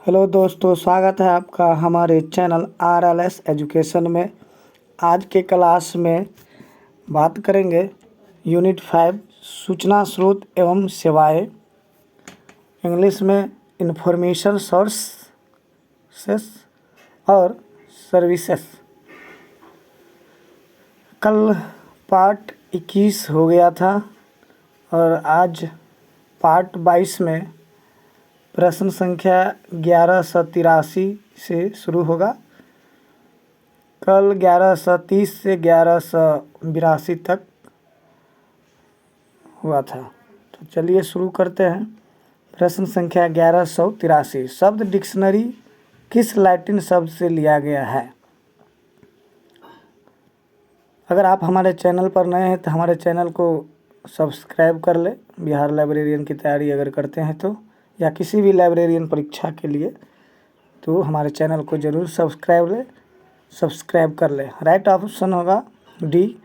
Hello दोस्तों, स्वागत है आपका हमारे चैनल RLS एजुकेशन में। आज के क्लास में बात करेंगे यूनिट 5 सूचना स्रोत एवं सेवाएं, इंग्लिश में इंफॉर्मेशन सोर्सेस और सर्विसेज। कल पार्ट 21 हो गया था और आज पार्ट 22 में प्रश्न संख्या 1183 से शुरू होगा। कल 1130 से 1182 तक हुआ था। तो चलिए शुरू करते हैं। प्रश्न संख्या 1183, शब्द डिक्शनरी किस लैटिन शब्द से लिया गया है? अगर आप हमारे चैनल पर नए हैं तो हमारे चैनल को सब्सक्राइब कर ले। बिहार लाइब्रेरियन की तैयारी अगर करते हैं तो, या किसी भी लाइब्रेरियन परीक्षा के लिए, तो हमारे चैनल को ज़रूर सब्सक्राइब कर ले। राइट ऑप्शन होगा डी,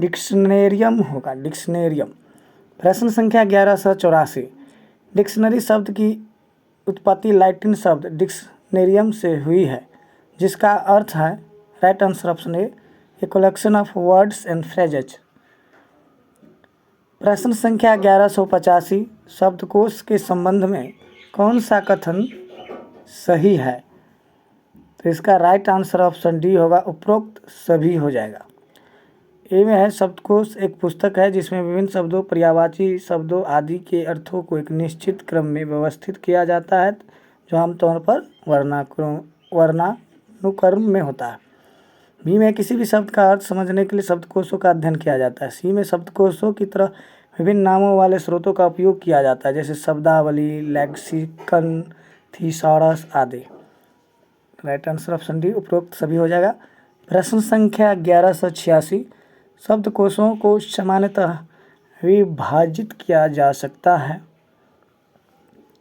डिक्शनेरियम होगा, डिक्शनेरियम। प्रश्न संख्या 1184, डिक्शनरी शब्द की उत्पत्ति लैटिन शब्द डिक्शनेरियम से हुई है, जिसका अर्थ है, right answer option a collection of words and phrases. प्रश्न संख्या 1185, शब्दकोश के संबंध में कौन सा कथन सही है? तो इसका राइट आंसर ऑप्शन डी होगा, उपरोक्त सभी हो जाएगा। ए में है, शब्दकोश एक पुस्तक है जिसमें विभिन्न शब्दों, पर्यायवाची शब्दों आदि के अर्थों को एक निश्चित क्रम में व्यवस्थित किया जाता है, जो आमतौर पर वर्णानुक्रम में होता है। बी में किसी भी शब्द का अर्थ समझने के लिए शब्दकोशों का अध्ययन किया जाता है। सी में शब्दकोशों की तरह विभिन्न नामों वाले स्रोतों का उपयोग किया जाता है, जैसे शब्दावली, लेक्सिकन, थिसॉरस आदि। राइट आंसर ऑप्शन डी, उपरोक्त सभी हो जाएगा। प्रश्न संख्या 1186, शब्दकोशों को सामान्यतः विभाजित किया जा सकता है।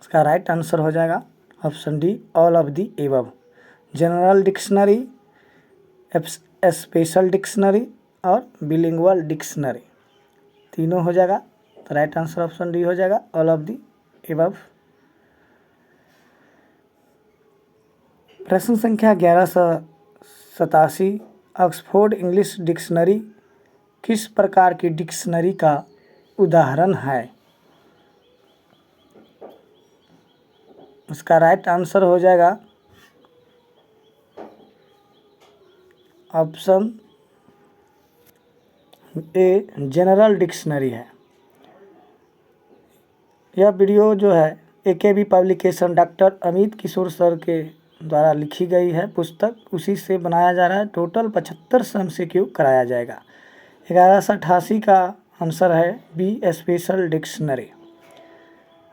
इसका राइट आंसर हो जाएगा option D, all of the above. General dictionary, special dictionary और बिलिंगुअल डिक्शनरी, तीनों हो जाएगा। तो राइट आंसर ऑप्शन डी हो जाएगा, ऑल ऑफ दी एबव। प्रश्न संख्या 1187, ऑक्सफोर्ड इंग्लिश डिक्शनरी किस प्रकार की डिक्शनरी का उदाहरण है? इसका राइट आंसर हो जाएगा ऑप्शन ए, जनरल डिक्शनरी है। यह वीडियो जो है AKB पब्लिकेशन डॉक्टर अमित किशोर सर के द्वारा लिखी गई है पुस्तक, उसी से बनाया जा रहा है। टोटल 75 MCQ कराया जाएगा। 1188 का आंसर है बी, स्पेशल डिक्शनरी।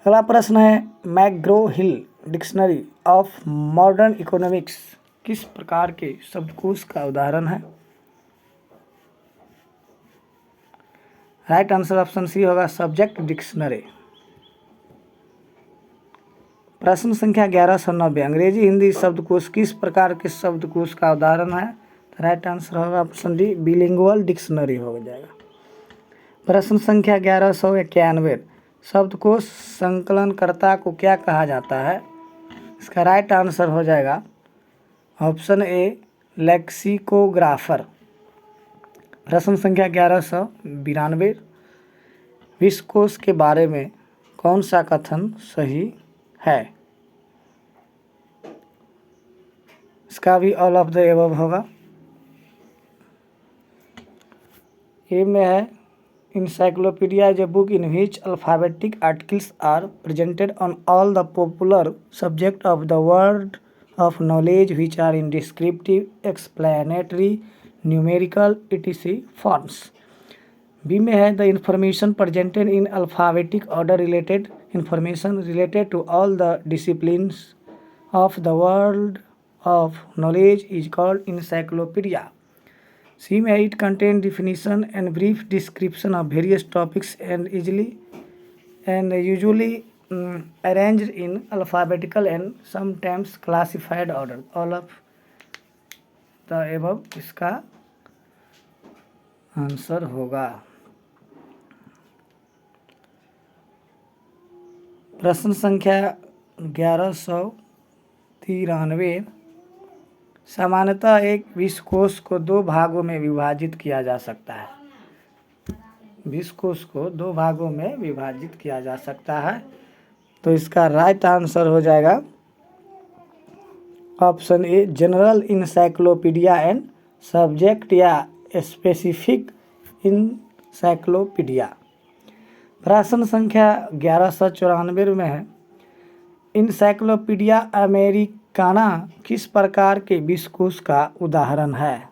अगला प्रश्न है, मैग्रो हिल डिक्शनरी ऑफ मॉडर्न इकोनॉमिक्स किस प्रकार के शब्दकोश का उदाहरण है? राइट आंसर ऑप्शन सी होगा, सब्जेक्ट डिक्शनरी। प्रश्न संख्या 1190, अंग्रेजी हिंदी शब्दकोश किस प्रकार के शब्दकोश का उदाहरण है? राइट आंसर होगा ऑप्शन डी, बिलिंगुअल डिक्शनरी हो जाएगा। प्रश्न संख्या 1191, शब्दकोश संकलनकर्ता को क्या कहा जाता है? इसका राइट आंसर हो जाएगा ऑप्शन ए, लेक्सिकोग्राफर। प्रश्न संख्या 1192, विश्वकोश के बारे में कौन सा कथन सही है? इसका भी ऑल ऑफ द एबव होगा। ए में है, encyclopedia is a book in which alphabetic articles are presented on all the popular subjects of the world of knowledge, which are in descriptive, explanatory, numerical, etc. forms. B में है, the information presented in alphabetic order related information related to all the disciplines of the world of knowledge is called encyclopedia. C में it contain definition and brief description of various topics and usually arranged in alphabetical and sometimes classified order. All of the above इसका answer होगा। प्रश्न संख्या 1193। सामान्यतः एक विश्वकोश को दो भागों में विभाजित किया जा सकता है। विश्वकोश को दो भागों में विभाजित किया जा सकता है। तो इसका राइट आंसर हो जाएगा option A, general encyclopedia and subject या स्पेसिफिक इंसाइक्लोपीडिया। प्रश्न संख्या 1194 में है, इंसाइक्लोपीडिया अमेरिकाना किस प्रकार के विश्वकोश का उदाहरण है?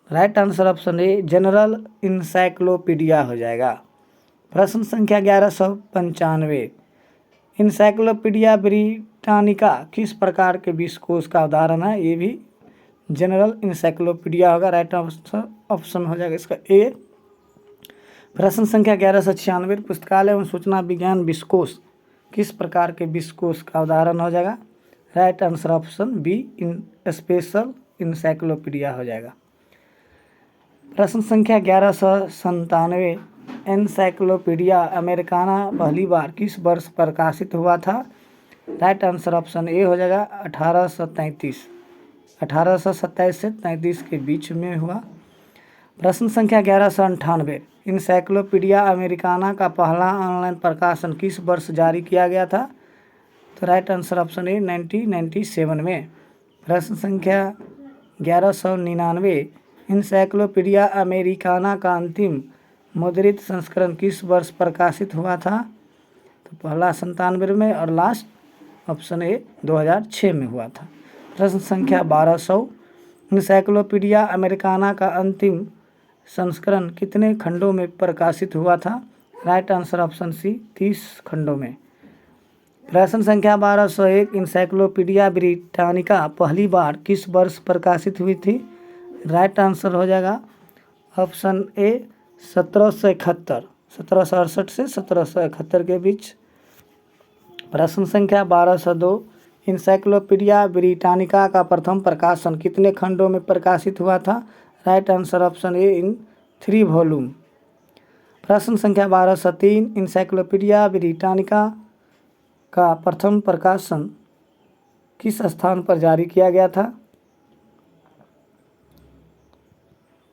राइट आंसर ऑप्शन ए, जनरल इंसाइक्लोपीडिया हो जाएगा। प्रश्न संख्या 1195, इंसाइक्लोपीडिया ब्रिटानिका किस प्रकार के विश्वकोश का उदाहरण है? ये भी जनरल इंसाइक्लोपीडिया होगा। राइट आंसर ऑप्शन हो जाएगा इसका ए। प्रश्न संख्या 1196, पुस्तकालय एवं सूचना विज्ञान विश्वकोश किस प्रकार के विश्वकोश का उदाहरण हो जाएगा? Right answer option B, special encyclopedia हो जाएगा। प्रश्न संख्या 1197, एनसाइक्लोपीडिया अमेरिकाना पहली बार किस वर्ष प्रकाशित हुआ था? राइट आंसर ऑप्शन ए हो जाएगा 1833। 1827 से 33 के बीच में हुआ। प्रश्न संख्या 1198, इंसाइक्लोपीडिया अमेरिकाना का पहला ऑनलाइन प्रकाशन किस वर्ष जारी किया गया था? तो राइट आंसर ऑप्शन ए, 1997 में। प्रश्न संख्या 1199, इंसाइक्लोपीडिया अमेरिकाना का अंतिम मुद्रित संस्करण किस वर्ष प्रकाशित हुआ था? तो पहला 97 में और लास्ट ऑप्शन ए 2006 में हुआ था। प्रश्न संख्या 1200, इंसाइक्लोपीडिया अमेरिकाना का अंतिम संस्करण कितने खंडों में प्रकाशित हुआ था? राइट आंसर ऑप्शन सी, 30 खंडों में। प्रश्न संख्या 1201, इंसाइक्लोपीडिया ब्रिटानिका पहली बार किस वर्ष प्रकाशित हुई थी? राइट आंसर हो जाएगा ऑप्शन ए, 1771। 1768 से 1771 के बीच। प्रश्न संख्या 1202, इंसाइक्लोपीडिया ब्रिटानिका का प्रथम प्रकाशन कितने खंडों में प्रकाशित हुआ था? राइट आंसर ऑप्शन ए, इन 3 वॉल्यूम। प्रश्न संख्या 1203, इंसाइक्लोपीडिया ब्रिटानिका का प्रथम प्रकाशन किस स्थान पर जारी किया गया था?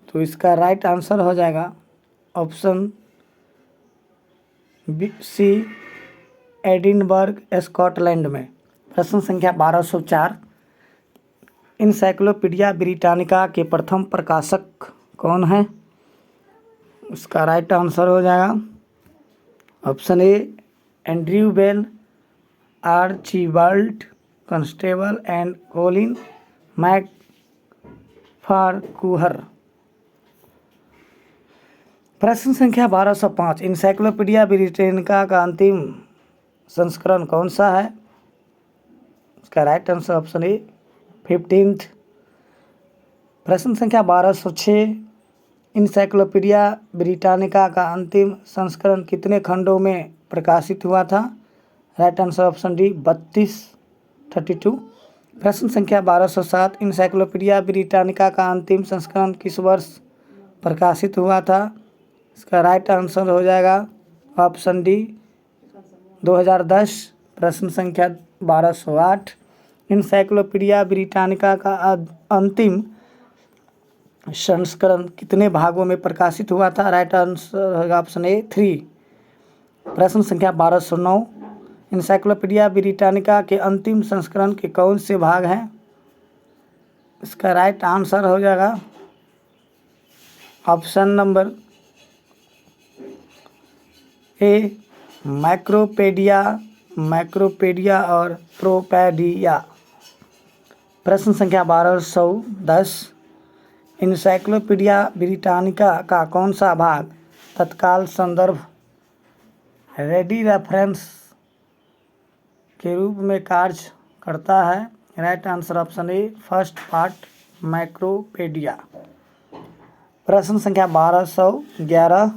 तो इसका राइट आंसर हो जाएगा ऑप्शन सी, एडिनबर्ग स्कॉटलैंड में। प्रश्न संख्या 1204, इंसाइक्लोपीडिया ब्रिटानिका के प्रथम प्रकाशक कौन है? इसका राइट आंसर हो जाएगा option A, Andrew Bell, Archibald Constable and Colin Macfarquhar. प्रश्न संख्या 1205, इंसाइक्लोपीडिया ब्रिटानिका का अंतिम संस्करण कौन सा है? इसका राइट आंसर ऑप्शन ए, 15th। प्रश्न संख्या 1206, इंसाइक्लोपीडिया ब्रिटानिका का अंतिम संस्करण कितने खंडों में प्रकाशित हुआ था? Right answer option D, 32। प्रश्न संख्या 1207, इंसाइक्लोपीडिया ब्रिटानिका का अंतिम संस्करण किस वर्ष प्रकाशित हुआ था? इसका राइट आंसर हो जाएगा ऑप्शन डी, 2010। प्रश्न संख्या 1208, इंसाइक्लोपीडिया ब्रिटानिका का अंतिम संस्करण कितने भागों में प्रकाशित हुआ था? राइट आंसर होगा ऑप्शन ए, 3। प्रश्न संख्या 1209, इंसाइक्लोपीडिया ब्रिटानिका के अंतिम संस्करण के कौन से भाग हैं? इसका राइट आंसर हो जाएगा ऑप्शन नंबर ए, मैक्रोपेडिया और प्रोपेडिया। प्रश्न संख्या 1210, इंसाइक्लोपीडिया ब्रिटानिका का कौन सा भाग तत्काल संदर्भ रेडी रेफरेंस के रूप में कार्य करता है? Right answer option A, first part Macropaedia. प्रश्न संख्या 1211,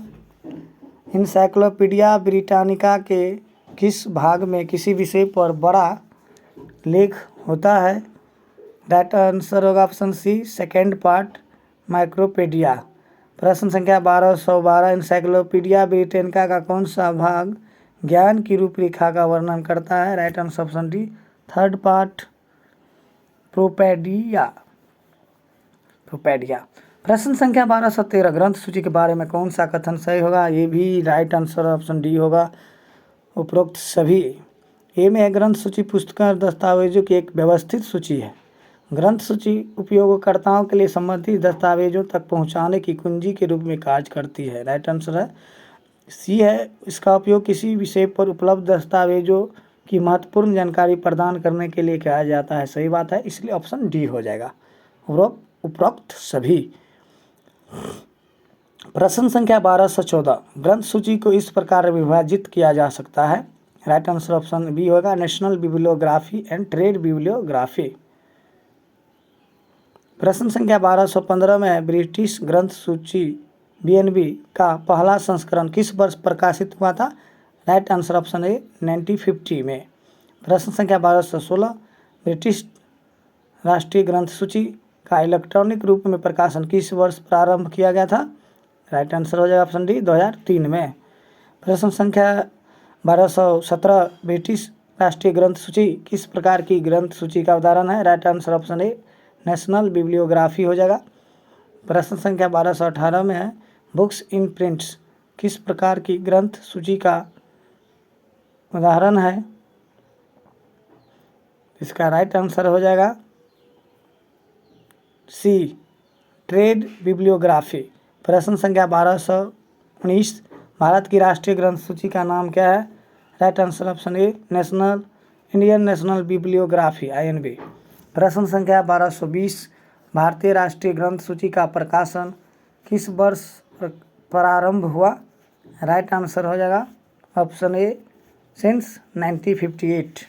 इंसाइक्लोपीडिया ब्रिटानिका के किस भाग में किसी विषय पर बड़ा लेख होता है? राइट आंसर होगा ऑप्शन सी, सेकेंड पार्ट माइक्रोपेडिया। प्रश्न संख्या 1212, इंसाइक्लोपीडिया ब्रिटानिका का कौन सा भाग ज्ञान की रूपरेखा का वर्णन करता है? Right answer option D, third part Propaedia. प्रश्न संख्या 1213, ग्रंथ सूची के बारे में कौन सा कथन सही होगा? ये भी राइट आंसर ऑप्शन डी होगा, उपरोक्त सभी। ए में है, ग्रंथ सूची पुस्तकों और दस्तावेजों की एक व्यवस्थित सूची है। ग्रंथ सूची उपयोगकर्ताओं के लिए संबंधित दस्तावेजों तक पहुंचाने की कुंजी के रूप में कार्य करती है। राइट आंसर है सी है, इसका उपयोग किसी विषय पर उपलब्ध दस्तावेजों की महत्वपूर्ण जानकारी प्रदान करने के लिए किया जाता है। सही बात है, इसलिए ऑप्शन डी हो जाएगा, उपरोक्त सभी। प्रश्न संख्या 1214, ग्रंथ सूची को इस प्रकार विभाजित किया जा सकता है? राइट आंसर ऑप्शन बी होगा, national bibliography and trade bibliography. प्रश्न संख्या 1215 में है, ब्रिटिश ग्रंथ सूची BNB का पहला संस्करण किस वर्ष प्रकाशित हुआ था? राइट आंसर ऑप्शन ए, 1950 में। प्रश्न संख्या 1216, ब्रिटिश राष्ट्रीय ग्रंथ सूची का इलेक्ट्रॉनिक रूप में प्रकाशन किस वर्ष प्रारंभ किया गया था? राइट आंसर हो जाएगा ऑप्शन डी, 2003 में। प्रश्न संख्या 1217, ब्रिटिश राष्ट्रीय ग्रंथ सूची किस प्रकार की ग्रंथ सूची का उदाहरण है? राइट आंसर ऑप्शन ए, नेशनल बिब्लियोग्राफी हो जाएगा। प्रश्न संख्या 1218 में है, बुक्स इन प्रिंट्स किस प्रकार की ग्रंथ सूची का उदाहरण है? इसका राइट आंसर हो जाएगा सी, ट्रेड बिब्लियोग्राफी। प्रश्न संख्या 1219, भारत की राष्ट्रीय ग्रंथ सूची का नाम क्या है? राइट आंसर ऑप्शन ए, इंडियन नेशनल बिब्लियोग्राफी INB। प्रश्न संख्या 1220, भारतीय राष्ट्रीय ग्रंथ सूची का प्रकाशन किस वर्ष प्रारंभ हुआ? राइट आंसर हो जाएगा ऑप्शन ए, सिंस 1958।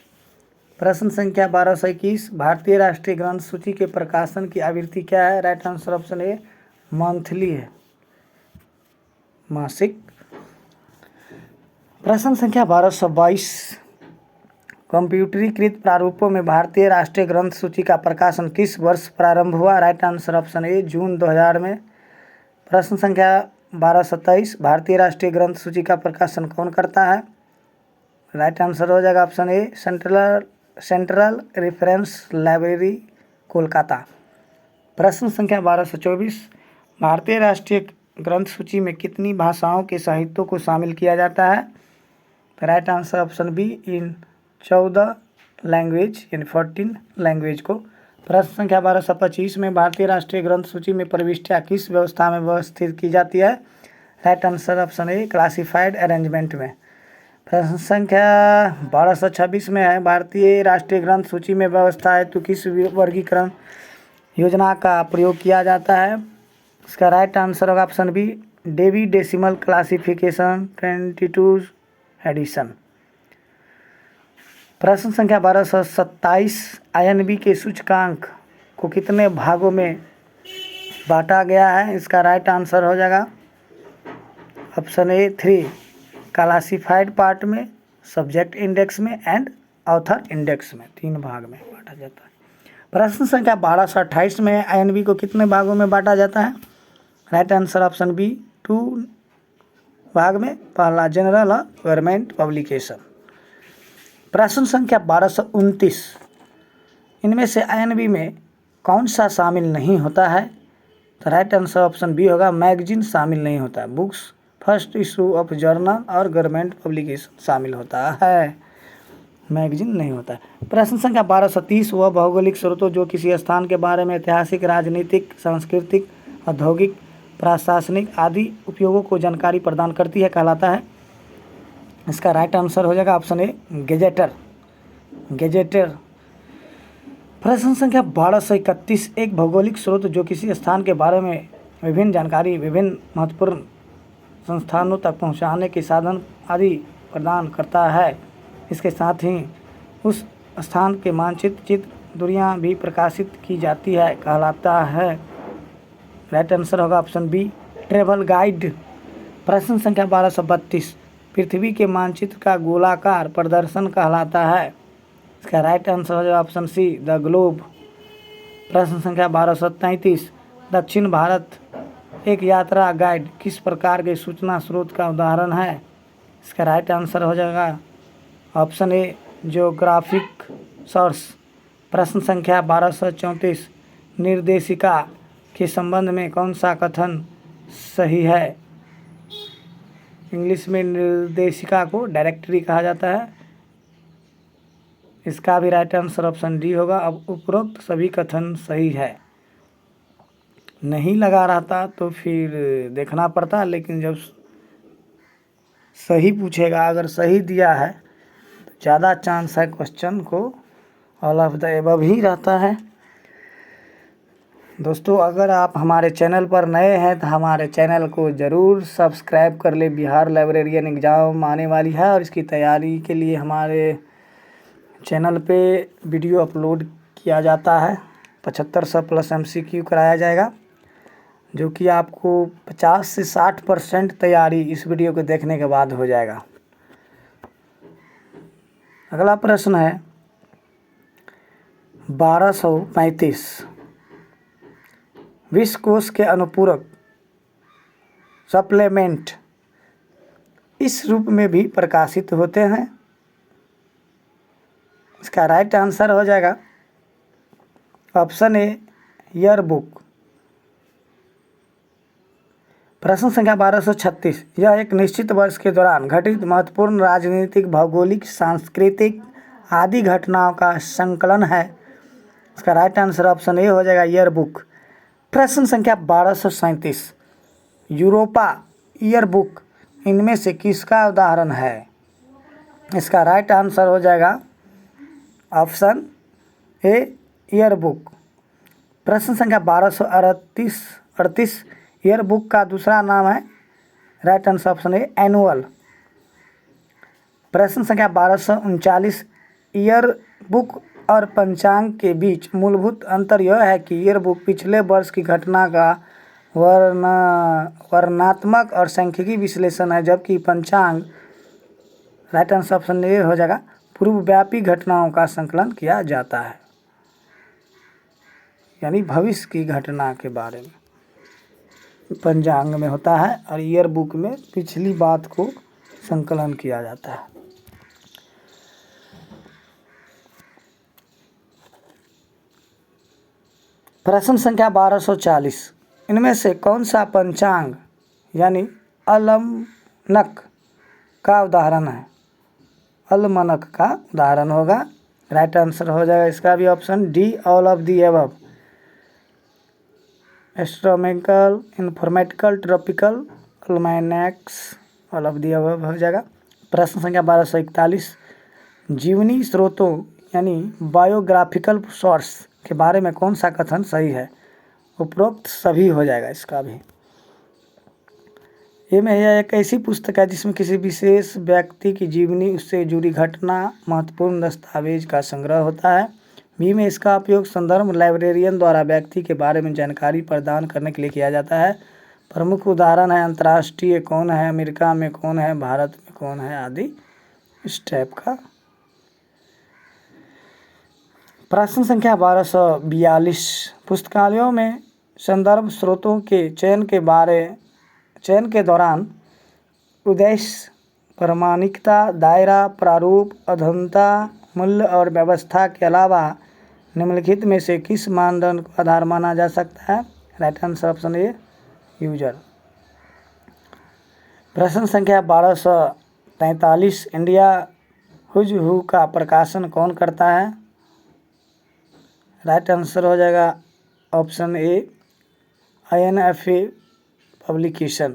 प्रश्न संख्या 1221, भारतीय राष्ट्रीय ग्रंथ सूची के प्रकाशन की आवृत्ति क्या है? राइट आंसर ऑप्शन ए, मंथली है, मासिक। प्रश्न संख्या 1222, कंप्यूटरीकृत प्रारूपों में भारतीय राष्ट्रीय ग्रंथ सूची का प्रकाशन किस वर्ष प्रारंभ हुआ? राइट आंसर ऑप्शन ए, जून 2000 में। प्रश्न संख्या 1227, भारतीय राष्ट्रीय ग्रंथ सूची का प्रकाशन कौन करता है? राइट आंसर हो जाएगा ऑप्शन ए, सेंट्रल रेफरेंस लाइब्रेरी, कोलकाता। प्रश्न संख्या 1224, भारतीय राष्ट्रीय ग्रंथ सूची में कितनी भाषाओं के साहित्यों को शामिल किया जाता है? राइट आंसर ऑप्शन बी, इन 14 लैंग्वेज यानी 14 लैंग्वेज को। प्रश्न संख्या 1225 में भारतीय राष्ट्रीय ग्रंथ सूची में प्रविष्टियाँ किस व्यवस्था में व्यवस्थित की जाती है? राइट आंसर ऑप्शन ए, क्लासिफाइड अरेंजमेंट में। प्रश्न संख्या 1226 में है, भारतीय राष्ट्रीय ग्रंथ सूची में व्यवस्था हेतु किस वर्गीकरण योजना का प्रयोग किया जाता है? इसका राइट आंसर होगा option B, Dewey decimal classification 22 edition. प्रश्न संख्या 1227, INB के सूचकांक को कितने भागों में बांटा गया है? इसका राइट आंसर हो जाएगा ऑप्शन ए, 3, क्लासिफाइड पार्ट में, सब्जेक्ट इंडेक्स में एंड ऑथर इंडेक्स में, 3 भाग में बांटा जाता है। प्रश्न संख्या 1228 में INB को कितने भागों में बांटा जाता है? राइट आंसर ऑप्शन बी, 2 भाग में। पहला जनरल और गवर्नमेंट पब्लिकेशन। प्रश्न संख्या 1229, इनमें से INB में कौन सा शामिल नहीं होता है? तो राइट आंसर ऑप्शन बी होगा, मैगजीन शामिल नहीं होता है। Books first issue of journal और गवर्नमेंट पब्लिकेशन शामिल होता है, मैगजीन नहीं होता है। प्रश्न संख्या 1230, वह भौगोलिक स्रोतों जो किसी स्थान के बारे में ऐतिहासिक, राजनीतिक, सांस्कृतिक, औद्योगिक, प्रशासनिक आदि उपयोगों को जानकारी प्रदान करती है कहलाता है? इसका राइट आंसर हो जाएगा ऑप्शन ए, गेजेटर। प्रश्न संख्या 1231, एक भौगोलिक स्रोत जो किसी स्थान के बारे में विभिन्न जानकारी विभिन्न महत्वपूर्ण संस्थानों तक पहुंचाने के साधन आदि प्रदान करता है, इसके साथ ही उस स्थान के मानचित्र दूरियां भी प्रकाशित की जाती है, कहलाता है? राइट आंसर होगा ऑप्शन बी, ट्रेवल गाइड। प्रश्न संख्या 1232, पृथ्वी के मानचित्र का गोलाकार प्रदर्शन कहलाता है? इसका राइट आंसर हो जाएगा ऑप्शन सी, द ग्लोब। प्रश्न संख्या 1233, दक्षिण भारत एक यात्रा गाइड किस प्रकार के सूचना स्रोत का उदाहरण है? इसका राइट आंसर हो जाएगा ऑप्शन ए ज्योग्राफिक सोर्स। प्रश्न संख्या 1234 निर्देशिका के संबंध में कौन सा कथन सही है? इंग्लिश में निर्देशिका को डायरेक्टरी कहा जाता है। इसका भी राइट आंसर ऑप्शन डी होगा। अब उपरोक्त सभी कथन सही है। नहीं लगा रहता तो फिर देखना पड़ता, लेकिन जब सही पूछेगा, अगर सही दिया है तो ज़्यादा चांस है क्वेश्चन को ऑल ऑफ द एबव ही रहता है। दोस्तों, अगर आप हमारे चैनल पर नए हैं तो हमारे चैनल को ज़रूर सब्सक्राइब कर ले। बिहार लाइब्रेरियन एग्ज़ाम आने वाली है और इसकी तैयारी के लिए हमारे चैनल पे वीडियो अपलोड किया जाता है। 7500 प्लस MCQ कराया जाएगा, जो कि आपको 50 से 60% तैयारी इस वीडियो को देखने के बाद हो जाएगा। अगला प्रश्न है 1235 विश्वकोश के अनुपूरक सप्लीमेंट इस रूप में भी प्रकाशित होते हैं। इसका राइट आंसर हो जाएगा ऑप्शन ए ईयर बुक। प्रश्न संख्या 1236 यह एक निश्चित वर्ष के दौरान घटित महत्वपूर्ण राजनीतिक, भौगोलिक, सांस्कृतिक आदि घटनाओं का संकलन है। इसका राइट आंसर ऑप्शन ए हो जाएगा ईयर बुक। प्रश्न संख्या 1237 यूरोपा ईयर बुक इनमें से किसका उदाहरण है? इसका राइट आंसर हो जाएगा ऑप्शन ए ईयर बुक। प्रश्न संख्या 1238 ईयर बुक का दूसरा नाम है, राइट आंसर ऑप्शन ए एनुअल। प्रश्न संख्या 1239 ईयर बुक और पंचांग के बीच मूलभूत अंतर यह है कि ईयर बुक पिछले वर्ष की घटना का वर्णनात्मक और सांख्यिकी विश्लेषण है, जबकि पंचांग, राइट आंसर ऑप्शन ए हो जाएगा, पूर्वव्यापी घटनाओं का संकलन किया जाता है, यानी भविष्य की घटना के बारे में पंचांग में होता है और ईयर बुक में पिछली बात को संकलन किया जाता है। प्रश्न संख्या 1240 इनमें से कौन सा पंचांग यानी अलमनक का उदाहरण है? अलमनक का उदाहरण होगा। राइट आंसर हो जाएगा इसका भी option D all of the above. Astronomical, informatical, tropical, almanacs, all of the above हो जाएगा। प्रश्न संख्या 1241 जीवनी स्रोतों यानी बायोग्राफिकल सोर्स के बारे में कौन सा कथन सही है? उपरोक्त सभी हो जाएगा इसका भी। ये में यह एक ऐसी पुस्तक है जिसमें किसी विशेष व्यक्ति की जीवनी, उससे जुड़ी घटना, महत्वपूर्ण दस्तावेज का संग्रह होता है। बी में इसका उपयोग संदर्भ लाइब्रेरियन द्वारा व्यक्ति के बारे में जानकारी प्रदान करने के लिए किया जाता है। प्रमुख उदाहरण है अंतर्राष्ट्रीय कौन है, अमेरिका में कौन है, भारत में कौन है आदि इस टाइप का। प्रश्न संख्या 1242 पुस्तकालयों में संदर्भ स्रोतों के चयन के दौरान उद्देश्य, प्रामाणिकता, दायरा, प्रारूप, अधुनता, मूल्य और व्यवस्था के अलावा निम्नलिखित में से किस मानदंड को आधार माना जा सकता है? Right answer option a user. प्रश्न संख्या 1243 इंडिया हुज हू का प्रकाशन कौन करता है? राइट आंसर हो जाएगा ऑप्शन ए INFA पब्लिकेशन।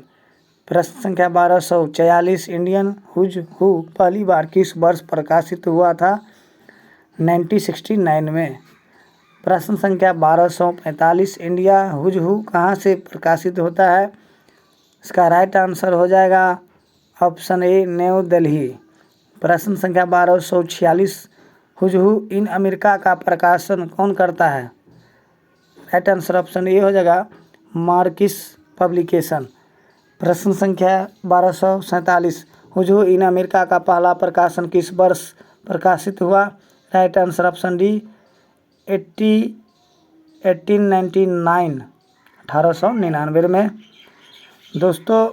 प्रश्न संख्या 1246 इंडियन हुज हू पहली बार किस वर्ष प्रकाशित हुआ था? 1969 में। प्रश्न संख्या 1245 इंडिया हुज हू कहाँ से प्रकाशित होता है? इसका राइट आंसर हो जाएगा ऑप्शन ए न्यू दिल्ली। प्रश्न संख्या 1246 हुज हू इन अमेरिका का प्रकाशन कौन करता है? राइट आंसर ऑप्शन ए हो जाएगा मार्किस पब्लिकेशन। प्रश्न संख्या 1247 हुज हू इन अमेरिका का पहला प्रकाशन किस वर्ष प्रकाशित हुआ? राइट आंसर ऑप्शन डी 1899 में। दोस्तों,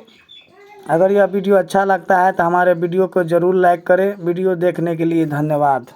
अगर यह वीडियो अच्छा लगता है तो हमारे वीडियो को ज़रूर लाइक करें। वीडियो देखने के लिए धन्यवाद।